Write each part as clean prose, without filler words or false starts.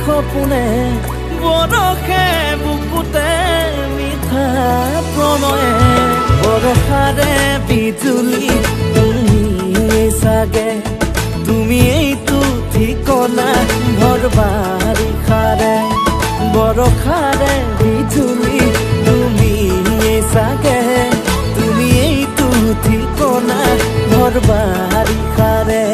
সপোনে বৰষে বুকুতে মিঠা প্ৰণয়ে বৰষাৰে বিজুলী তুমি চাগে তুমি এইটো ঠিকনা ঘৰ বাৰিষাৰে বৰষাৰে বিজুলী তুমি চাগে তুমি এইটো ঠিকনা ঘৰ বাৰিষাৰে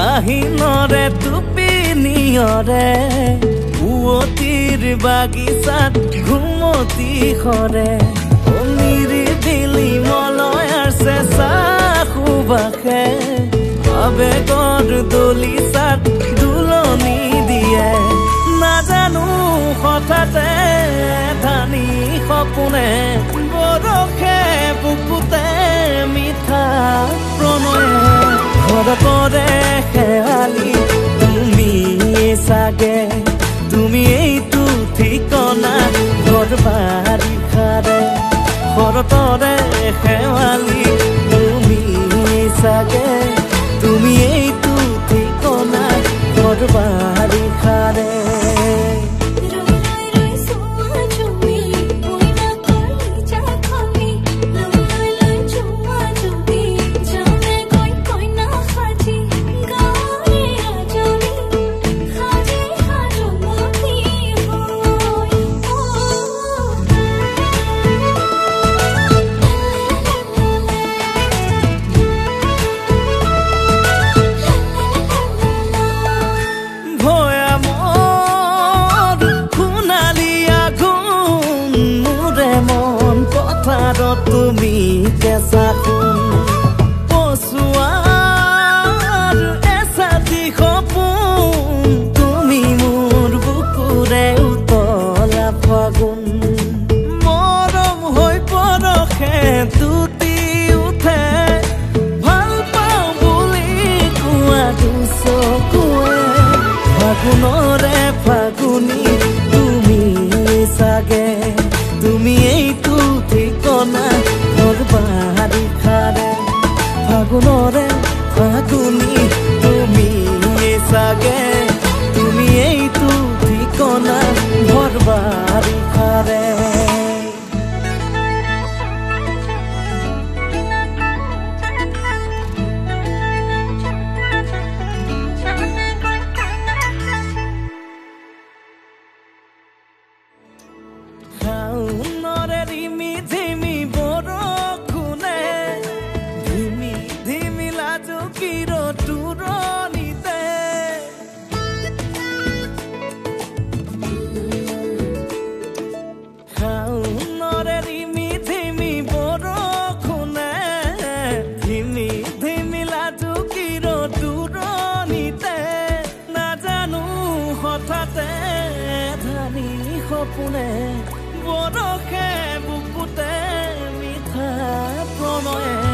আহিনৰে টোপিনিয়ৰে পুৱতিৰ বাগিচাত ঘুমতি সৰে অনিৰ দিলি মলয়াৰ চেঁচা সুবাসে আবেগৰ দলিচাত দুলনি দিয়ে নাজানো হঠাতে ধানি সপোনে বৰষে বুকুতে মিঠা প্ৰণয়ে ঘৰতৰে শেৱালি তুমি চাগে তুমি এইটো ঠিকনা ঘৰ বাৰিষাৰে ঘৰতৰে শেৱালি তুমি চাগে তুমি এইটো ঠিকনা ঘৰ বাৰিষাৰে তুমি কেঁচা সোণ পচুৱাৰ এচাটি সপোন তুমি মোৰ বুকুৰে উতলা ফাগুন মৰম হৈ পৰখে তুতি উঠে ভাল পাওঁ বুলি কোৱাটো চকুৱে ফাগুনৰে ফাগুনি তুমি চাগে তুমি এইটো ঠিকনা ঘৰ বাৰিষাৰে ফাগুনৰে ফাগুনি তুমি চাগে তুমি এইটো ঠিকনা ঘৰ বাৰিষাৰে শাওণৰে ৰিমি ঝিমি বৰষুণে ধিমি ধিমি লাজুকীৰ তোৰণিতে শাওণৰে ৰিমি ঝিমি বৰষুণে ধিমি ধিমি লাজুকীৰ তোৰণিতে নাজানো হঠাতে ধানি সপোনে বৰষে বুকুতে মিঠা প্ৰণয়ে